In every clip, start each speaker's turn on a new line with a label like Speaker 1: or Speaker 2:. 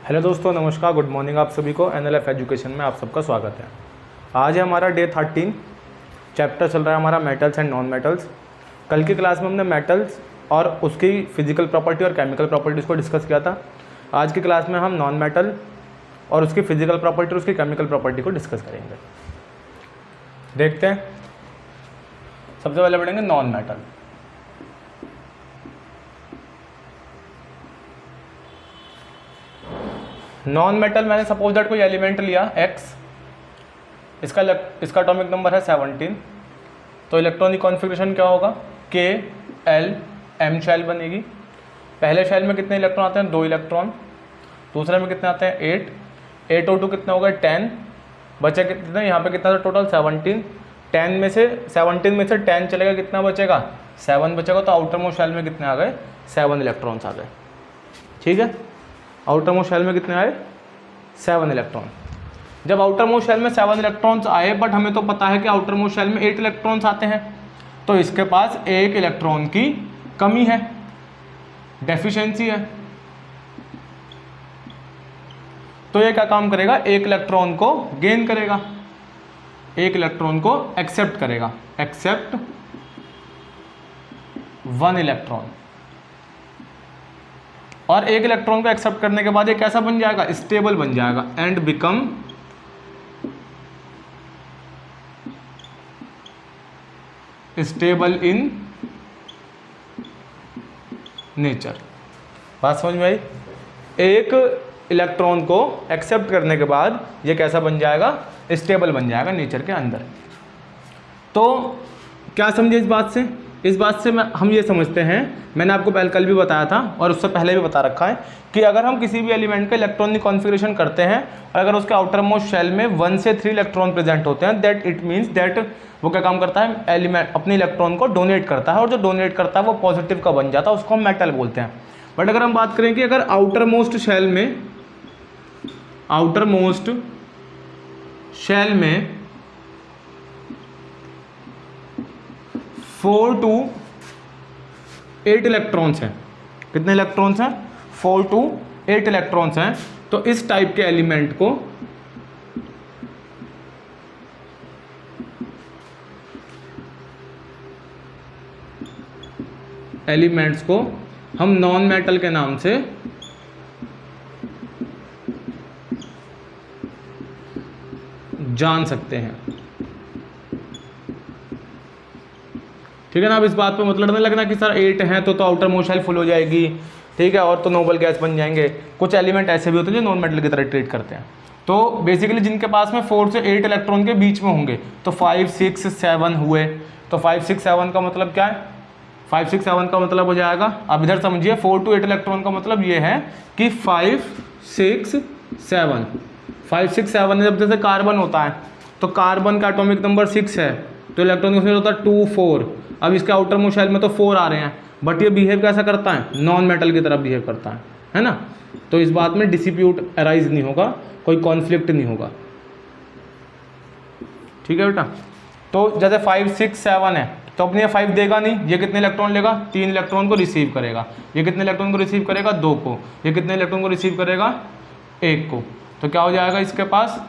Speaker 1: Hello दोस्तों, नमस्कार, good morning आप सभी को। एनएलएफ एजुकेशन में आप सबका स्वागत है। आज है हमारा डे 13, चैप्टर चल रहा है हमारा मेटल्स एंड नॉन मेटल्स। कल की क्लास में हमने मेटल्स और उसकी फिजिकल प्रॉपर्टी और केमिकल प्रॉपर्टीज़ को डिस्कस किया था। आज की क्लास में हम नॉन मेटल और उसकी फिजिकल प्रॉपर्टी और उसकी केमिकल प्रॉपर्टी को डिस्कस करेंगे। देखते हैं, सबसे पहले पढ़ेंगे नॉन मेटल। नॉन मेटल मैंने सपोज दैट कोई एलिमेंट लिया X, इसका एटॉमिक नंबर है 17, तो इलेक्ट्रॉनिक कॉन्फ़िगरेशन क्या होगा? K-L-M शेल बनेगी। पहले शेल में कितने इलेक्ट्रॉन आते हैं? 2 इलेक्ट्रॉन। दूसरे में कितने आते हैं? 8 और 2 कितना होगा? 10। बचे कितने? यहाँ पे कितना था टोटल? 17। 17 में से 10 चलेगा, कितना बचेगा? 7 बचेगा। तो आउटर मोस्ट शेल में कितने आ गए? 7 इलेक्ट्रॉन्स आ गए। ठीक है, आउटर मोस्ट शेल में कितने आए? 7 इलेक्ट्रॉन। जब आउटर मोस्ट शेल में 7 इलेक्ट्रॉन्स आए, बट हमें तो पता है कि आउटर मोस्ट शेल में 8 इलेक्ट्रॉन्स आते हैं, तो इसके पास 1 इलेक्ट्रॉन की कमी है, डेफिशिएंसी है। तो ये क्या काम करेगा? 1 इलेक्ट्रॉन को गेन करेगा, 1 इलेक्ट्रॉन को एक्सेप्ट करेगा, एक्सेप्ट 1 इलेक्ट्रॉन। और 1 इलेक्ट्रॉन को एक्सेप्ट करने के बाद ये कैसा बन जाएगा? स्टेबल बन जाएगा and become stable in nature. बात समझ में आई? 1 इलेक्ट्रॉन को एक्सेप्ट करने के बाद ये कैसा बन जाएगा? स्टेबल बन जाएगा नेचर के अंदर। तो क्या समझे इस बात से? इस बात से हम ये समझते हैं, मैंने आपको कल भी बताया था और उससे पहले भी बता रखा है कि अगर हम किसी भी एलिमेंट का इलेक्ट्रॉनिक कॉन्फ़िगरेशन करते हैं और अगर उसके आउटर मोस्ट शेल में 1 से 3 इलेक्ट्रॉन प्रेजेंट होते हैं, दैट इट मीन्स दैट वो क्या काम करता है? एलिमेंट अपने इलेक्ट्रॉन को डोनेट करता है, और जो डोनेट करता है वो पॉजिटिव का बन जाता है, उसको हम मेटल बोलते हैं। बट अगर हम बात करें कि अगर आउटर मोस्ट शेल में 4 to 8 इलेक्ट्रॉन्स हैं, कितने इलेक्ट्रॉन्स हैं? 4 to 8 इलेक्ट्रॉन्स हैं। तो इस टाइप के एलिमेंट्स को हम नॉन मेटल के नाम से जान सकते हैं। ठीक है ना? अब इस बात पे मत लड़ने लगना कि सर 8 हैं तो आउटर मोस्ट शेल फुल हो जाएगी, ठीक है, और तो नोबल गैस बन जाएंगे। कुछ एलिमेंट ऐसे भी होते हैं जो नॉन मेटल की तरह ट्रीट करते हैं। तो बेसिकली जिनके पास में 4 से 8 इलेक्ट्रॉन के बीच में होंगे, तो 5, 6, 7 हुए। तो 5, 6, 7 का मतलब क्या है? 5, 6, 7 का मतलब हो जाएगा, अब इधर समझिए, 4 to 8 इलेक्ट्रॉन का मतलब ये है कि 5, 6, 7। 5, 6, 7 जब जैसे कार्बन होता है, तो कार्बन का एटॉमिक नंबर 6 है, तो इलेक्ट्रॉन का होता है 2, 4। अब इसके आउटर मोस्ट शेल में तो 4 आ रहे हैं, बट ये बिहेव कैसा करता है? नॉन मेटल की तरह बिहेव करता है ना? तो इस बात में डिस्प्यूट अराइज नहीं होगा, कोई कॉन्फ्लिक्ट नहीं होगा। ठीक है बेटा? तो जैसे 5, 6, 7 है, तो अपने ये 5 देगा नहीं, ये कितने इलेक्ट्रॉन लेगा? 3 इलेक्ट्रॉन को रिसीव करेगा। ये कितने इलेक्ट्रॉन को रिसीव करेगा? 2 को। ये कितने इलेक्ट्रॉन को रिसीव करेगा? 1 को। तो क्या हो जाएगा? इसके पास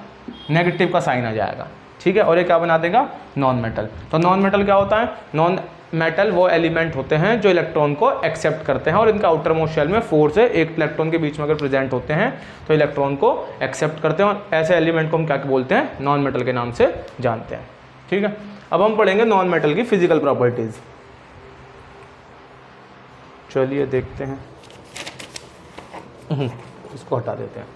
Speaker 1: नेगेटिव का साइन आ जाएगा। ठीक है, और ये क्या बना देगा? Non metal. तो नॉन मेटल क्या होता है? नॉन मेटल वो एलिमेंट होते हैं जो इलेक्ट्रॉन को एक्सेप्ट करते हैं, और इनका आउटर मोस्ट शेल में 4 से 8 इलेक्ट्रॉन के बीच में अगर प्रेजेंट होते हैं तो इलेक्ट्रॉन को एक्सेप्ट करते हैं, और ऐसे एलिमेंट को हम क्या बोलते हैं? नॉन मेटल के नाम से जानते हैं। ठीक है, अब हम पढ़ेंगे नॉन मेटल की फिजिकल प्रॉपर्टीज। चलिए देखते हैं, इसको हटा देते हैं।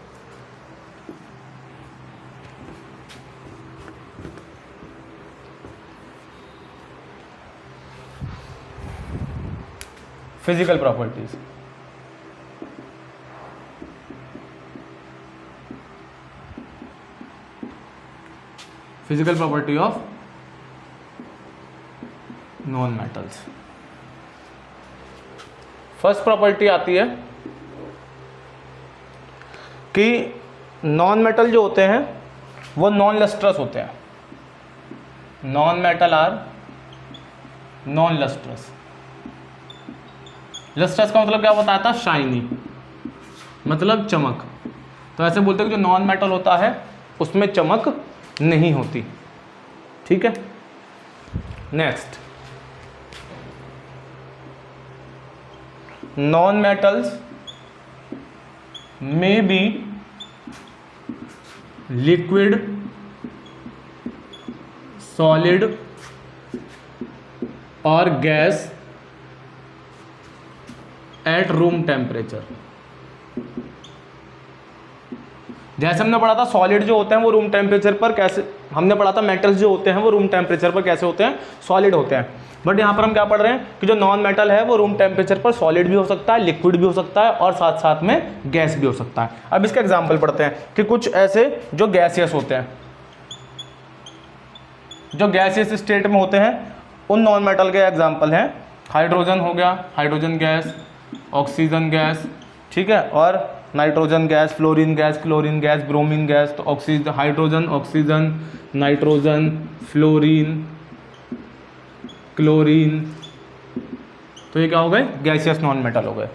Speaker 1: Physical properties. Physical property of non metals. First property आती है कि नॉन मेटल जो होते हैं वो नॉन लस्ट्रस होते हैं। Non metal are non lustrous. Lustrous का मतलब क्या बताया था? शाइनी, मतलब चमक। तो ऐसे बोलते हैं कि जो नॉन मेटल होता है उसमें चमक नहीं होती। ठीक है, next, non metals may be liquid, solid और गैस एट रूम टेम्परेचर। जैसे हमने पढ़ा था सॉलिड जो होते हैं वो रूम टेम्परेचर पर कैसे, हमने पढ़ा था मेटल्स जो होते हैं वो रूम टेम्परेचर पर कैसे होते हैं, सॉलिड होते हैं। बट यहाँ पर हम क्या पढ़ रहे हैं कि जो नॉन मेटल है वो रूम टेम्परेचर पर सॉलिड भी हो सकता है, लिक्विड भी हो सकता है और साथ साथ में गैस भी हो सकता है। अब इसका एग्जाम्पल पढ़ते हैं कि कुछ ऐसे जो गैसियस होते हैं, जो गैसियस स्टेट में होते हैं उन नॉन मेटल के एग्जाम्पल हैं हाइड्रोजन हो गया, हाइड्रोजन गैस, ऑक्सीजन गैस, ठीक है, और nitrogen gas, fluorine gas, chlorine gas, bromine gas. तो oxygen, hydrogen, oxygen, nitrogen, fluorine, chlorine, तो ये क्या हो गए, गैसियस नॉन मेटल हो गए।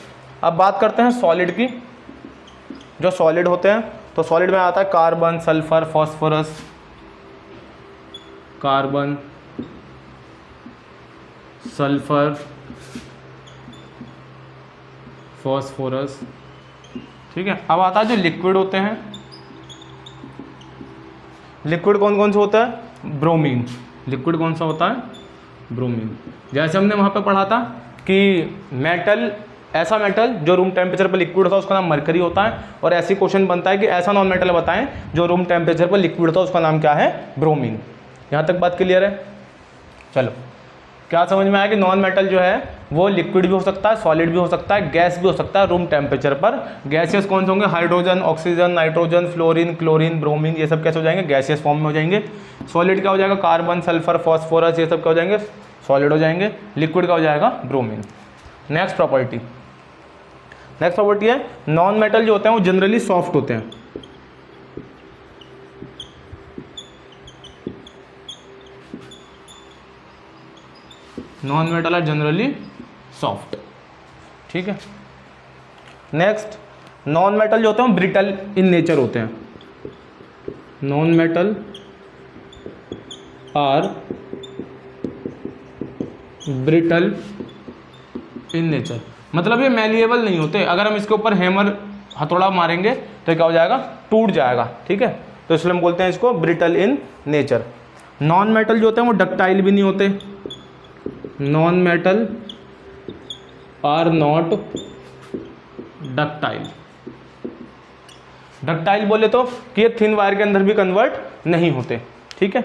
Speaker 1: अब बात करते हैं सॉलिड की। जो सॉलिड होते हैं तो सॉलिड में आता है carbon, sulphur, phosphorus, carbon, sulphur, phosphorus, ठीक है। अब आता है जो लिक्विड होते हैं, लिक्विड कौन कौन सा होता है, ब्रोमीन। लिक्विड कौन सा होता है, ब्रोमीन। जैसे हमने वहाँ पे पढ़ा था कि मेटल, ऐसा मेटल जो रूम टेम्परेचर पर लिक्विड होता है उसका नाम मरकरी होता है, और ऐसी क्वेश्चन बनता है कि ऐसा नॉन मेटल बताएं जो रूम टेम्परेचर पर लिक्विड होता है उसका नाम क्या है, ब्रोमीन। यहाँ तक बात क्लियर है। चलो, क्या समझ में आया कि नॉन मेटल जो है वो लिक्विड भी हो सकता है, सॉलिड भी हो सकता है, गैस भी हो सकता है रूम टेम्परेचर पर। गैसियस कौन से होंगे, hydrogen, oxygen, nitrogen, fluorine, chlorine, bromine, ये सब कैसे हो जाएंगे, गैसियस फॉर्म में हो जाएंगे। सॉलिड क्या हो जाएगा, कार्बन, सल्फर, फॉस्फोरस, ये सब क्या हो जाएंगे, सॉलिड हो जाएंगे। लिक्विड क्या हो जाएगा, bromine. Next property, next property है नॉन मेटल जो होते हैं वो जनरली सॉफ्ट होते हैं। Non metal are generally soft, ठीक है। नेक्स्ट, नॉन मेटल जो होते हैं ब्रिटल इन नेचर होते हैं। Non metal are brittle in nature, मतलब ये मैलिएबल नहीं होते। अगर हम इसके ऊपर हैमर, हथौड़ा मारेंगे तो क्या हो जाएगा, टूट जाएगा, ठीक है। तो इसलिए हम बोलते हैं इसको brittle in nature. Non metal जो होते हैं वो डक्टाइल भी नहीं होते। Non metal are not ductile. Ductile बोले तो कि ये थिन वायर के अंदर भी कन्वर्ट नहीं होते, ठीक है।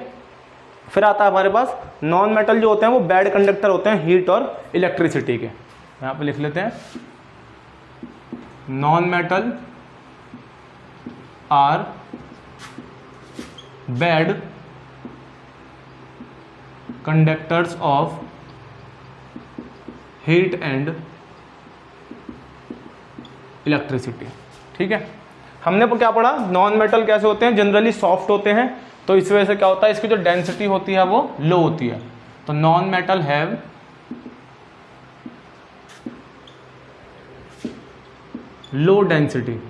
Speaker 1: फिर आता है हमारे पास नॉन मेटल जो होते हैं वो बैड कंडक्टर होते हैं हीट और इलेक्ट्रिसिटी के। यहाँ पे लिख लेते हैं, non metal are bad conductors of heat and electricity, ठीक है। हमने क्या पढ़ा, नॉन मेटल कैसे होते हैं, जनरली सॉफ्ट होते हैं। तो इस वजह से क्या होता है, इसकी जो डेंसिटी होती है वो लो होती है। तो non metal have low density.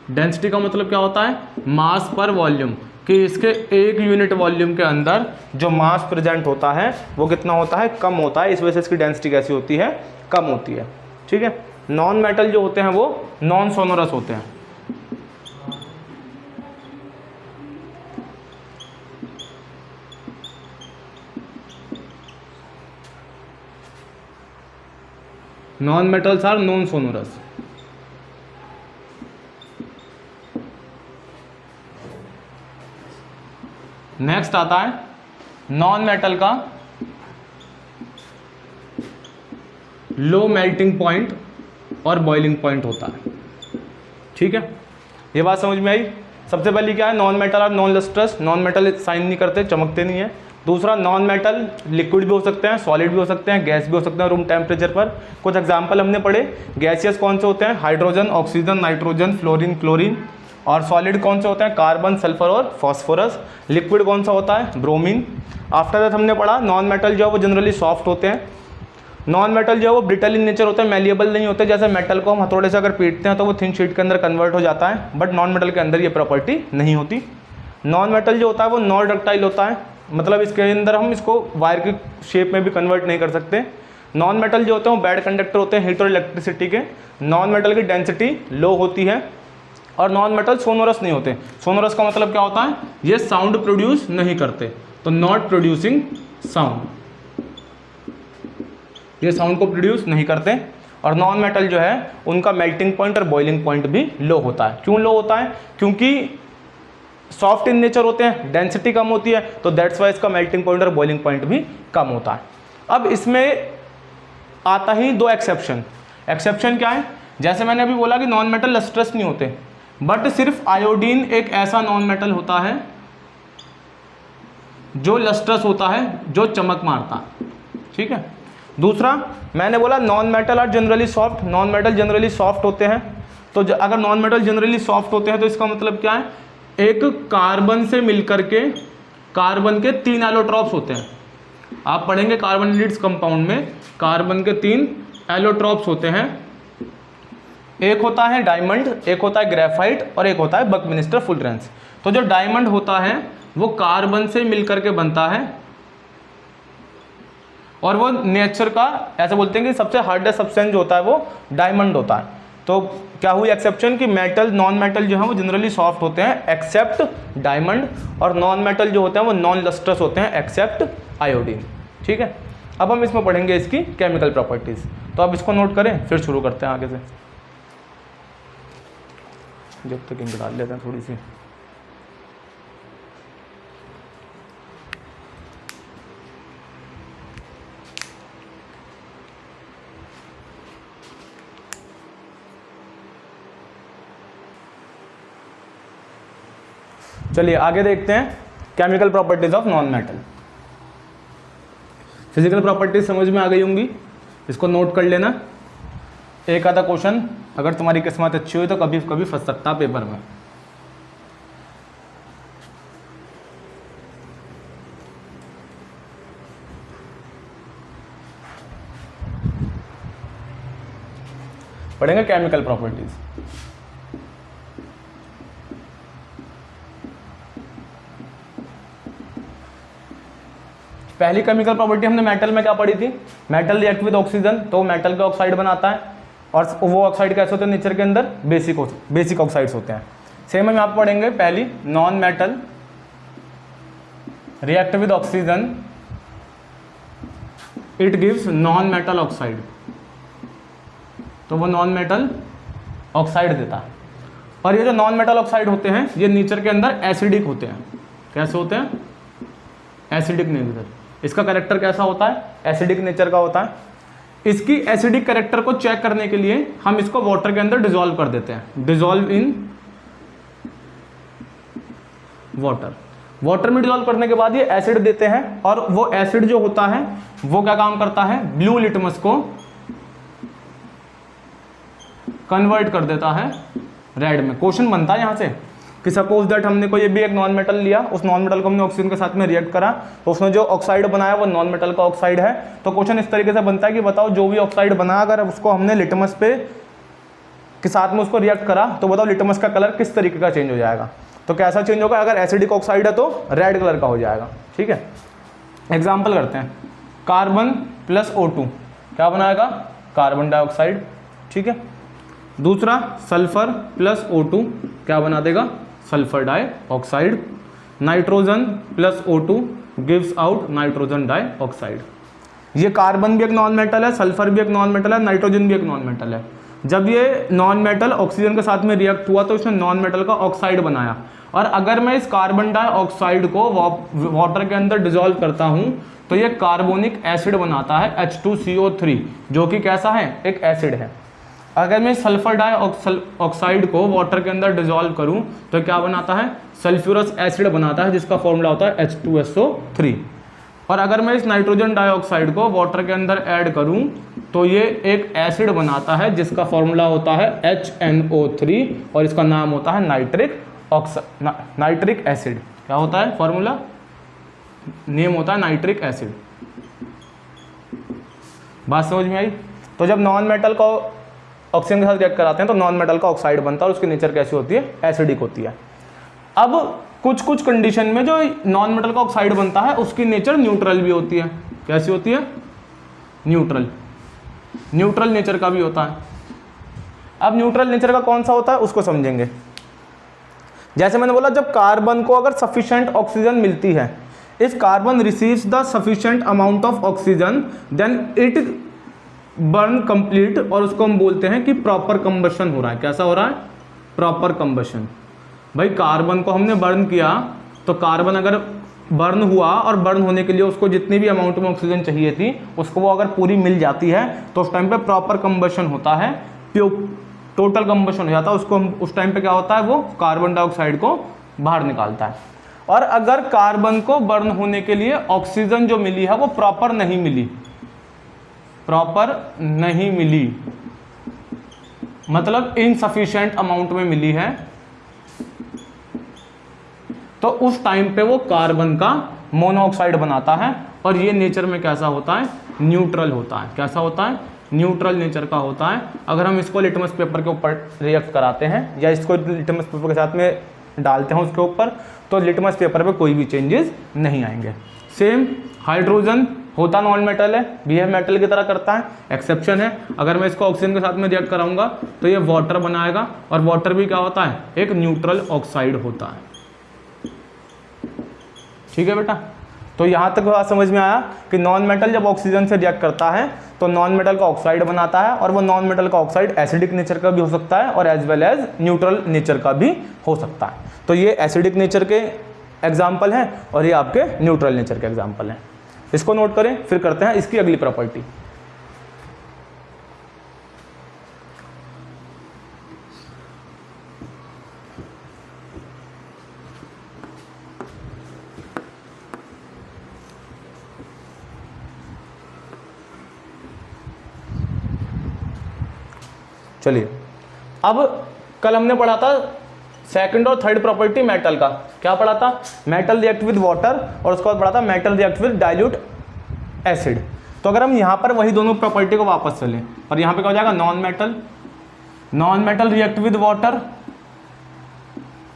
Speaker 1: Density का मतलब क्या होता है, मास पर वॉल्यूम, कि इसके एक यूनिट वॉल्यूम के अंदर जो मास प्रेजेंट होता है वो कितना होता है, कम होता है। इस वजह से इसकी डेंसिटी कैसी होती है, कम होती है, ठीक है। नॉन मेटल जो होते हैं वो नॉन सोनोरस होते हैं। Non metals are non sonorous. Next आता है नॉन मेटल का लो मेल्टिंग पॉइंट और बॉइलिंग पॉइंट होता है, ठीक है। ये बात समझ में आई। सबसे पहले क्या है, नॉन मेटल और non lustrous. Non metal shine नहीं करते, चमकते नहीं है। दूसरा, नॉन मेटल लिक्विड भी हो सकते हैं, सॉलिड भी हो सकते हैं, गैस भी हो सकते हैं रूम टेम्परेचर पर। कुछ एग्जाम्पल हमने पढ़े। गैसियस कौन से होते हैं, hydrogen, oxygen, nitrogen, fluorine, chlorine. और सॉलिड कौन से होते हैं, कार्बन, सल्फर और फॉस्फोरस। लिक्विड कौन सा होता है, ब्रोमीन। आफ्टर दैट हमने पढ़ा नॉन मेटल जो है वो जनरली सॉफ्ट होते हैं। नॉन मेटल जो है वो ब्रिटल इन नेचर होता है, मैलिएबल नहीं होते। जैसे मेटल को हम हथौड़े से अगर पीटते हैं तो वो थिन शीट के अंदर कन्वर्ट हो जाता है, बट नॉन मेटल के अंदर ये प्रॉपर्टी नहीं होती। नॉन मेटल जो होता है वो नॉन डक्टाइल होता है, मतलब इसके अंदर हम इसको वायर की शेप में भी कन्वर्ट नहीं कर सकते। नॉन मेटल जो होते हैं वो बैड कंडक्टर होते हैं हीट और इलेक्ट्रिसिटी के। नॉन मेटल की डेंसिटी लो होती है और नॉन मेटल सोनोरस नहीं होते। सोनोरस का मतलब क्या होता है, ये साउंड प्रोड्यूस नहीं करते, तो नॉट प्रोड्यूसिंग साउंड, ये साउंड को प्रोड्यूस नहीं करते। और नॉन मेटल जो है उनका मेल्टिंग पॉइंट और बॉइलिंग पॉइंट भी लो होता है। क्यों लो होता है, क्योंकि सॉफ्ट इन नेचर होते हैं, डेंसिटी कम होती है, तो दैट्स वाई इसका मेल्टिंग पॉइंट और बॉइलिंग पॉइंट भी कम होता है। अब इसमें आता ही दो एक्सेप्शन। एक्सेप्शन क्या है, जैसे मैंने अभी बोला कि नॉन मेटल लस्ट्रस नहीं होते, बट सिर्फ आयोडीन एक ऐसा नॉन मेटल होता है जो लस्ट्रस होता है, जो चमक मारता है, ठीक है। दूसरा मैंने बोला non metal are generally soft, non metal generally soft होते हैं। तो अगर नॉन मेटल जनरली सॉफ्ट होते हैं तो इसका मतलब क्या है, एक कार्बन से मिलकर के कार्बन के 3 एलोट्रॉप्स होते हैं। आप पढ़ेंगे कार्बोनिलिड्स कंपाउंड में कार्बन के 3 एलोट्रॉप्स होते हैं। एक होता है डायमंड, एक होता है ग्रेफाइट और एक होता है बकमिंस्टर फुलरेंस। तो जो डायमंड होता है वो कार्बन से मिलकर के बनता है और वो नेचर का ऐसे बोलते हैं कि सबसे हार्डेस्ट सब्सटेंस जो होता है वो डायमंड होता है। तो क्या हुई एक्सेप्शन कि मेटल नॉन मेटल जो है वो जनरली सॉफ्ट होते हैं एक्सेप्ट डायमंड, और नॉन मेटल जो होते हैं वो नॉन लस्ट्रस होते हैं एक्सेप्ट आयोडीन, ठीक है। अब हम इसमें पढ़ेंगे इसकी केमिकल प्रॉपर्टीज, तो अब इसको नोट करें फिर शुरू करते हैं आगे से। जब तक इंक डाल लेते हैं थोड़ी सी। चलिए आगे देखते हैं chemical properties of non metal. Physical properties समझ में आ गई होंगी, इसको नोट कर लेना। एक आधा क्वेश्चन अगर तुम्हारी किस्मत अच्छी हुई तो कभी कभी फंस सकता है पेपर में। पढ़ेंगे केमिकल प्रॉपर्टीज। पहली केमिकल प्रॉपर्टी हमने मेटल में क्या पढ़ी थी, मेटल रिएक्ट विद ऑक्सीजन, तो मेटल का ऑक्साइड बनाता है। और वो ऑक्साइड कैसे होते हैं नेचर के अंदर, बेसिक ऑक्साइड्स होते हैं। सेम हम यहाँ पे पढ़ेंगे पहली, non metal react with oxygen, it gives non metal oxide, तो वो नॉन मेटल ऑक्साइड देता है। और ये जो नॉन मेटल ऑक्साइड होते हैं ये नेचर के अंदर एसिडिक होते हैं। कैसे होते हैं, एसिडिक नेचर। इसका कैरेक्टर कैसा होता है, एसिडिक नेचर का होता है। इसकी एसिडिक कैरेक्टर को चेक करने के लिए हम इसको वाटर के अंदर डिसॉल्व कर देते हैं, डिसॉल्व इन वाटर। वाटर में डिसॉल्व करने के बाद ये एसिड देते हैं, और वो एसिड जो होता है वो क्या काम करता है, ब्लू लिटमस को कन्वर्ट कर देता है रेड में। क्वेश्चन बनता है यहां से कि सपोज दैट हमने कोई भी एक नॉन मेटल लिया, उस नॉन मेटल को हमने ऑक्सीजन के साथ में रिएक्ट करा, तो उसने जो ऑक्साइड बनाया वो नॉन मेटल का ऑक्साइड है। तो क्वेश्चन इस तरीके से बनता है कि बताओ जो भी ऑक्साइड बना अगर उसको हमने लिटमस पे के साथ में उसको रिएक्ट करा तो बताओ लिटमस का कलर किस तरीके का चेंज हो जाएगा। तो कैसा चेंज होगा, अगर एसिडिक ऑक्साइड है तो रेड कलर का हो जाएगा, ठीक है। एग्जाम्पल करते हैं, कार्बन प्लस O2 क्या बनाएगा, कार्बन डाइऑक्साइड, ठीक है। दूसरा सल्फर प्लस O2 क्या बना देगा, sulphur dioxide. Nitrogen plus O2 gives out nitrogen dioxide. ये कार्बन भी एक नॉन मेटल है, सल्फर भी एक नॉन मेटल है, नाइट्रोजन भी एक नॉन मेटल है। जब ये नॉन मेटल ऑक्सीजन के साथ में रिएक्ट हुआ तो इसने नॉन मेटल का ऑक्साइड बनाया। और अगर मैं इस कार्बन डाइऑक्साइड को वाटर के अंदर डिसॉल्व करता हूं तो ये कार्बोनिक एसिड बनाता है H2CO3, जो कि कैसा है, एक एसिड है। अगर मैं सल्फर डाइऑक्साइड को वाटर के अंदर डिसॉल्व करूं तो क्या बनाता है, सल्फ्यूरस एसिड बनाता है, जिसका फॉर्मूला होता है H2SO3। और अगर मैं इस नाइट्रोजन डाइऑक्साइड को वाटर के अंदर ऐड करूं तो ये एक एसिड बनाता है जिसका फॉर्मूला होता है HNO3, और इसका नाम होता है नाइट्रिक एसिड। क्या होता है फॉर्मूला, नेम होता है नाइट्रिक एसिड। बात समझ में आई? तो जब नॉन मेटल को ऑक्सीजन के साथ रिएक्ट कराते हैं तो नॉन मेटल का ऑक्साइड बनता है और उसकी नेचर कैसी होती है? एसिडिक होती है। अब कुछ कुछ कंडीशन में जो नॉन मेटल का ऑक्साइड बनता है उसकी नेचर न्यूट्रल भी होती है। कैसी होती है? न्यूट्रल। न्यूट्रल नेचर का भी होता है। अब न्यूट्रल नेचर का कौन सा होता है उसको समझेंगे। जैसे मैंने बोला, जब कार्बन को अगर सफिशिएंट ऑक्सीजन मिलती है, if carbon receives the sufficient amount of oxygen then it burn complete, और उसको हम बोलते हैं कि प्रॉपर कंबशन हो रहा है। कैसा हो रहा है? Proper combustion. भाई कार्बन को हमने बर्न किया, तो कार्बन अगर बर्न हुआ और बर्न होने के लिए उसको जितनी भी अमाउंट में ऑक्सीजन चाहिए थी उसको वो अगर पूरी मिल जाती है तो उस टाइम पे प्रॉपर कंबशन होता है, टोटल कंबशन हो जाता है। उसको उस टाइम पे क्या होता है? वो कार्बन डाइऑक्साइड को बाहर निकालता है। और अगर कार्बन को बर्न होने के लिए ऑक्सीजन जो मिली है वो प्रॉपर नहीं मिली, प्रॉपर नहीं मिली मतलब इनसफिशिएंट अमाउंट में मिली है, तो उस टाइम पे वो कार्बन का मोनोऑक्साइड बनाता है। और ये नेचर में कैसा होता है? न्यूट्रल होता है। कैसा होता है? न्यूट्रल नेचर का होता है। अगर हम इसको लिटमस पेपर के ऊपर रिएक्ट कराते हैं या इसको लिटमस पेपर के साथ में डालते हैं उसके ऊपर, तो लिटमस पेपर पे कोई भी चेंजेस नहीं आएंगे। सेम हाइड्रोजन होता नॉन मेटल है, बिहेव मेटल की तरह करता है। एक्सेप्शन है, अगर मैं इसको ऑक्सीजन के साथ में रिएक्ट कराऊंगा तो ये वाटर बनाएगा, और वाटर भी क्या होता है? एक न्यूट्रल ऑक्साइड होता है। ठीक है बेटा, तो यहाँ तक बात समझ में आया कि नॉन मेटल जब ऑक्सीजन से रिएक्ट करता है तो नॉन मेटल का ऑक्साइड बनाता है, और वो नॉन मेटल का ऑक्साइड एसिडिक नेचर का भी हो सकता है और as well as neutral nature का भी हो सकता है। तो ये एसिडिक नेचर के एग्जाम्पल हैं और ये आपके न्यूट्रल नेचर के एग्जाम्पल हैं। इसको नोट करें, फिर करते हैं इसकी अगली प्रॉपर्टी। चलिए, अब कल हमने पढ़ा था सेकंड और थर्ड प्रॉपर्टी मेटल का। क्या पढ़ा था? मेटल रिएक्ट विद वाटर, और उसके बाद पढ़ा था metal react with dilute acid. तो अगर हम यहाँ पर वही दोनों प्रॉपर्टी को वापस चलें, और यहाँ पे क्या हो जाएगा? Non metal react with water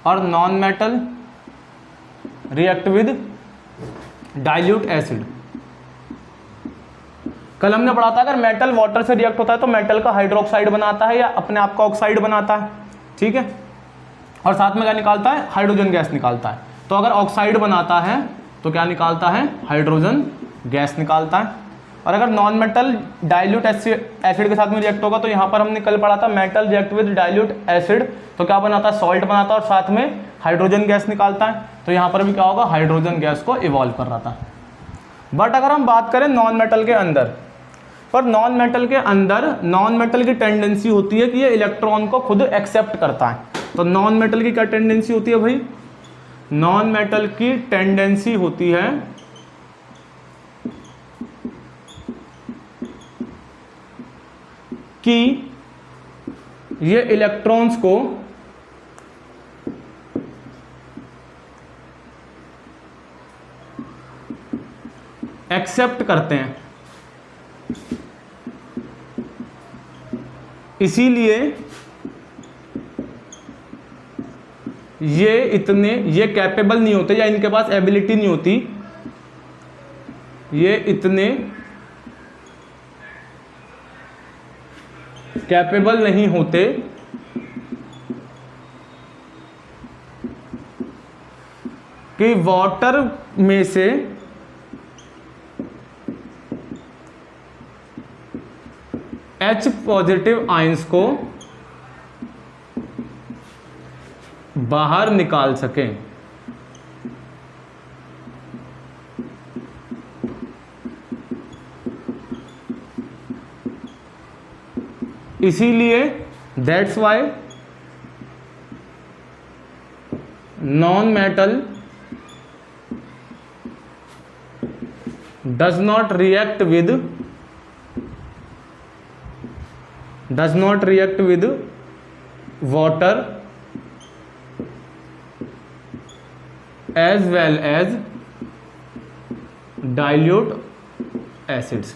Speaker 1: और non metal react with dilute acid. कल हमने पढ़ा था अगर मेटल वाटर से रिएक्ट होता है तो मेटल का हाइड्रोक्साइड बनाता है या अपने आप का ऑक्साइड बनाता है। ठीक है, और साथ में क्या निकालता है? हाइड्रोजन गैस निकालता है। तो अगर ऑक्साइड बनाता है तो क्या निकालता है? हाइड्रोजन गैस निकालता है। और अगर नॉन मेटल डाइल्यूट एसिड के साथ में रिएक्ट होगा तो यहाँ पर हमने कल पढ़ा था metal react with dilute acid, तो क्या बनाता है? सॉल्ट बनाता है और साथ में हाइड्रोजन गैस निकालता है। तो यहाँ पर भी क्या होगा? हाइड्रोजन गैस को इवॉल्व कर रहा था। बट अगर हम बात करें नॉन मेटल के अंदर, पर नॉन मेटल के अंदर नॉन मेटल की टेंडेंसी होती है कि ये इलेक्ट्रॉन को खुद एक्सेप्ट करता है। तो नॉन मेटल की क्या टेंडेंसी होती है भाई? नॉन मेटल की टेंडेंसी होती है कि ये इलेक्ट्रॉन्स को एक्सेप्ट करते हैं, इसीलिए ये कैपेबल नहीं होते या इनके पास एबिलिटी नहीं होती, ये इतने कैपेबल नहीं होते कि वाटर में से H पॉजिटिव आयंस को बाहर निकाल सकें। इसीलिए that's why non metal does not react with water as well as dilute acids।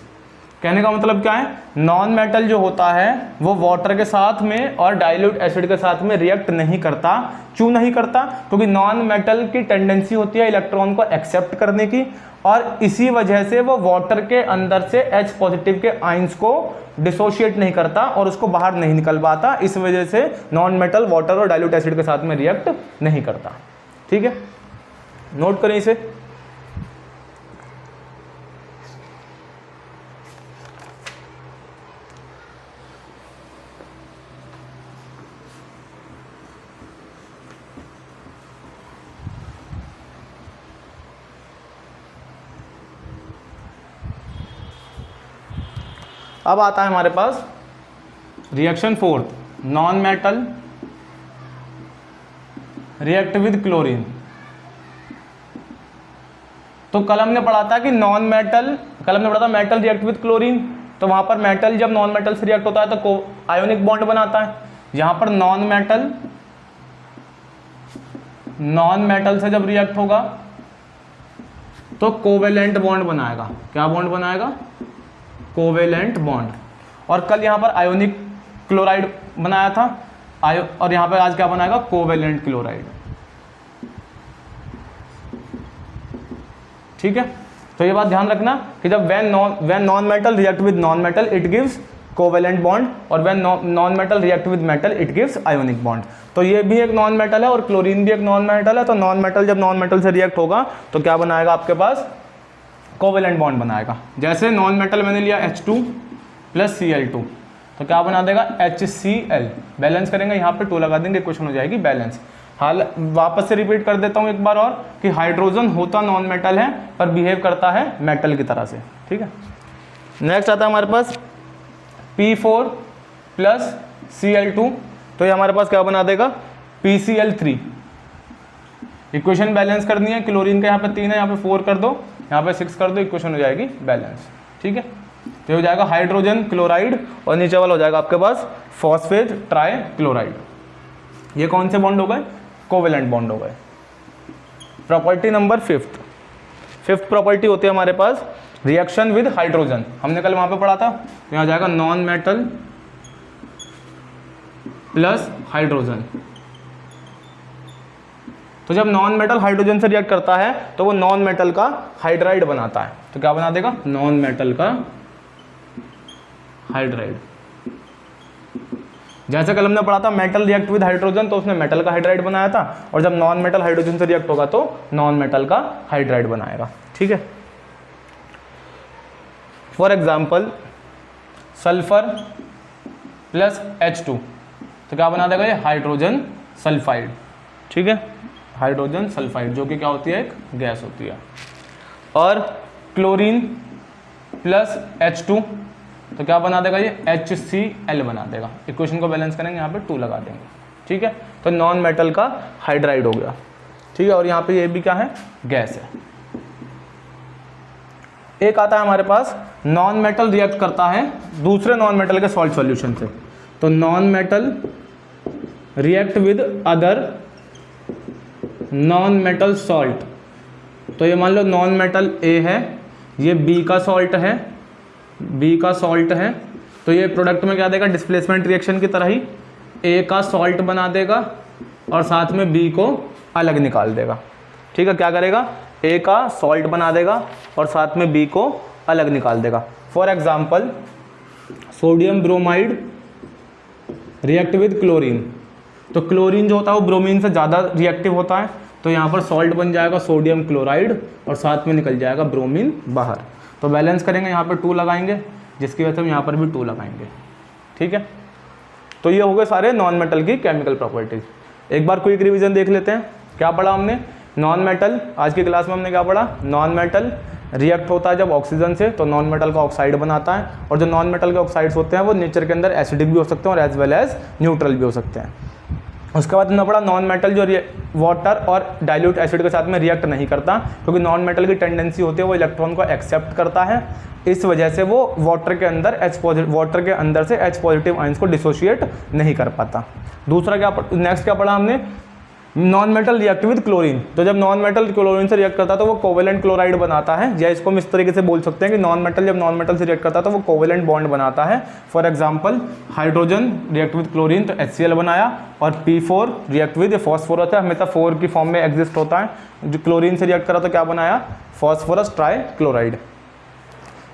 Speaker 1: कहने का मतलब क्या है, नॉन मेटल जो होता है वो वाटर के साथ में और डाइल्यूट एसिड के साथ में रिएक्ट नहीं करता। क्यों नहीं करता? क्योंकि नॉन मेटल की टेंडेंसी होती है इलेक्ट्रॉन को एक्सेप्ट करने की, और इसी वजह से वो वाटर के अंदर से H पॉजिटिव के आयंस को डिसोशिएट नहीं करता और उसको बाहर नहीं निकल पाता। इस वजह से नॉन मेटल वाटर और डाइल्यूट एसिड के साथ में रिएक्ट नहीं करता। ठीक है, नोट करें इसे। अब आता है हमारे पास reaction 4, non metal react with chlorine. तो कल हमने पढ़ा था कि नॉन मेटल, कल हमने पढ़ा था मेटल रिएक्ट विद क्लोरीन, तो वहां पर मेटल जब नॉन मेटल से रिएक्ट होता है तो आयोनिक बॉन्ड बनाता है। यहां पर नॉन मेटल से जब रिएक्ट होगा तो कोवेलेंट बॉन्ड बनाएगा। क्या बॉन्ड बनाएगा? Covalent bond. और कल यहाँ पर आयोनिक क्लोराइड बनाया था, और यहाँ पर आज क्या बनाएगा? Covalent chloride. ठीक है, तो ये बात ध्यान रखना कि जब when non metal react with non metal it gives covalent bond, और when non metal react with metal it gives ionic bond. तो ये भी एक नॉन मेटल है और क्लोरीन भी एक नॉन मेटल है। तो नॉन मेटल जब नॉन मेटल से रिएक्ट होगा तो क्या बनाएगा आपके पास? कोवेलेंट बॉन्ड बनाएगा। जैसे नॉन मेटल मैंने लिया H2 प्लस Cl2, तो क्या बना देगा? HCl। बैलेंस करेंगे, यहाँ पे 2 लगा देंगे, इक्वेशन हो जाएगी बैलेंस। हाल वापस से रिपीट कर देता हूँ एक बार और कि हाइड्रोजन होता नॉन मेटल है पर बिहेव करता है मेटल की तरह से। ठीक है, नेक्स्ट आता है हमारे पास P4 प्लस Cl2, तो ये हमारे पास क्या बना देगा? PCl3। इक्वेशन बैलेंस करनी है, क्लोरीन का यहाँ पे 3 है, यहाँ पे 4 कर दो, यहाँ पे 6 कर दो, इक्वेशन हो जाएगी बैलेंस। ठीक है, तो हो जाएगा हाइड्रोजन क्लोराइड और नीचे वाला हो जाएगा आपके पास फॉस्फेट ट्राई क्लोराइड। ये कौन से बॉन्ड हो गए? कोवेलेंट बॉन्ड हो गए। प्रॉपर्टी नंबर 5th प्रॉपर्टी होती है हमारे पास रिएक्शन विद हाइड्रोजन। हमने कल वहां पे पढ़ा था, तो यहाँ जाएगा नॉन मेटल प्लस हाइड्रोजन। तो जब नॉन मेटल हाइड्रोजन से रिएक्ट करता है तो वो नॉन मेटल का हाइड्राइड बनाता है। तो क्या बना देगा? नॉन मेटल का हाइड्राइड। जैसे कल हमने पढ़ा था मेटल रिएक्ट विद हाइड्रोजन, तो उसने मेटल का हाइड्राइड बनाया था, और जब नॉन मेटल हाइड्रोजन से रिएक्ट होगा तो नॉन मेटल का हाइड्राइड बनाएगा। ठीक है, for example sulphur plus H2, तो क्या बना देगा? ये हाइड्रोजन सल्फाइड। ठीक है, हाइड्रोजन सल्फाइड, जो कि क्या होती है? एक गैस होती है। और क्लोरीन प्लस H2, तो क्या बना देगा? ये HCl बना देगा। इक्वेशन को बैलेंस करेंगे, यहाँ पे 2 लगा देंगे। ठीक है, तो नॉन मेटल का हाइड्राइड हो गया। ठीक है, और यहाँ पे ये भी क्या है? गैस है। एक आता है हमारे पास नॉन मेटल रिएक्ट करता है दूसरे नॉन मेटल के सॉल्ट सॉल्यूशन से। तो non metal react with other non metal salt. तो ये मान लो नॉन मेटल A है, ये B का सॉल्ट है, तो ये प्रोडक्ट में क्या देगा? डिस्प्लेसमेंट रिएक्शन की तरह ही A का सॉल्ट बना देगा और साथ में B को अलग निकाल देगा। ठीक है, क्या करेगा? A का सॉल्ट बना देगा और साथ में B को अलग निकाल देगा। For example sodium bromide react with chlorine. तो क्लोरीन जो होता है वो ब्रोमीन से ज़्यादा रिएक्टिव होता है, तो यहाँ पर सॉल्ट बन जाएगा सोडियम क्लोराइड और साथ में निकल जाएगा ब्रोमीन बाहर। तो बैलेंस करेंगे, यहाँ पर 2 लगाएंगे, जिसकी वजह से हम यहाँ पर भी 2 लगाएंगे। ठीक है, तो ये हो गए सारे नॉन मेटल की केमिकल प्रॉपर्टीज। एक बार क्विक रिवीजन देख लेते हैं। क्या पढ़ा हमने? नॉन मेटल, आज की क्लास में हमने क्या पढ़ा? नॉन मेटल रिएक्ट होता है जब ऑक्सीजन से, तो नॉन मेटल का ऑक्साइड बनाता है, और जो नॉन मेटल के ऑक्साइड्स होते हैं वो नेचर के अंदर एसिडिक भी हो सकते हैं और एज वेल एज न्यूट्रल भी हो सकते हैं। उसके बाद हमने पढ़ा नॉन मेटल जो वाटर और डाइल्यूट एसिड के साथ में रिएक्ट नहीं करता, क्योंकि नॉन मेटल की टेंडेंसी होती है वो इलेक्ट्रॉन को एक्सेप्ट करता है, इस वजह से वो वाटर के अंदर से H पॉजिटिव आयंस को डिसोशिएट नहीं कर पाता। दूसरा क्या नेक्स्ट क्या पढ़ा हमने? Non metal react with chlorine, तो जब नॉन मेटल क्लोरीन से रिएक्ट करता है तो वो कोवेलेंट क्लोराइड बनाता है, या इसको हम इस तरीके से बोल सकते हैं कि नॉन मेटल जब नॉन मेटल से रिएक्ट करता है तो वो कोवेलेंट बॉन्ड बनाता है। For example hydrogen react with chlorine तो HCl बनाया, और P4 रिएक्ट विद फॉस्फोर होता है, हमेशा 4 की फॉर्म में एग्जिस्ट होता है, जो क्लोरीन से रिएक्ट करा तो क्या बनाया, फॉस्फोरस ट्राइक्लोराइड।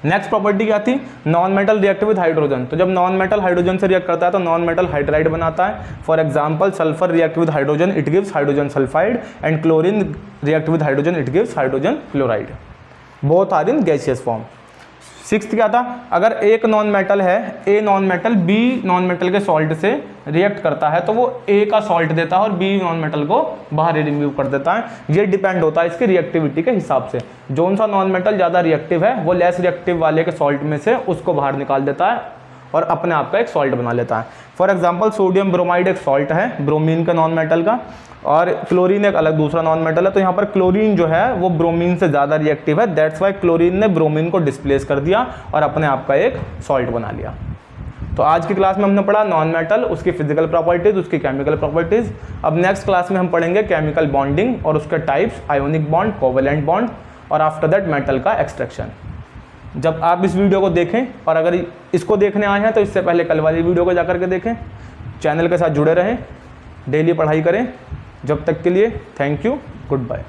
Speaker 1: नेक्स्ट प्रॉपर्टी क्या थी, non metal react with hydrogen, तो जब नॉन मेटल हाइड्रोजन से रिएक्ट करता है तो नॉन मेटल हाइड्राइड बनाता है। For example sulphur react with hydrogen it gives hydrogen sulphide, and chlorine react with hydrogen it gives hydrogen chloride, both are in gaseous form. Sixth क्या था, अगर एक नॉन मेटल है, A non metal B non metal के salt से react करता है तो वो ए का सॉल्ट देता है और बी नॉन मेटल को बाहर रिमूव कर देता है। ये डिपेंड होता है इसकी रिएक्टिविटी के हिसाब से, जोन सा नॉन मेटल ज़्यादा रिएक्टिव है वो लेस रिएक्टिव वाले के सॉल्ट में से उसको बाहर निकाल देता है और अपने आप का एक सॉल्ट बना लेता है। फॉर एग्जाम्पल सोडियम ब्रोमाइड एक सॉल्ट है ब्रोमीन का नॉन मेटल का, और क्लोरीन एक अलग दूसरा नॉन मेटल है, तो यहाँ पर क्लोरीन जो है वो ब्रोमीन से ज़्यादा रिएक्टिव है, दैट्स वाई क्लोरीन ने ब्रोमीन को डिस्प्लेस कर दिया और अपने आप का एक सॉल्ट बना लिया। तो आज की क्लास में हमने पढ़ा नॉन मेटल, उसकी फिजिकल प्रॉपर्टीज, उसकी केमिकल प्रॉपर्टीज। अब नेक्स्ट क्लास में हम पढ़ेंगे केमिकल बॉन्डिंग और उसके types, ionic bond, covalent bond, और आफ्टर दैट मेटल का एक्सट्रैक्शन। जब आप इस वीडियो को देखें, और अगर इसको देखने आए हैं तो इससे पहले कल वाली वीडियो को जाकर के देखें, चैनल के साथ जुड़े रहें, डेली पढ़ाई करें। जब तक के लिए थैंक यू, गुड बाय।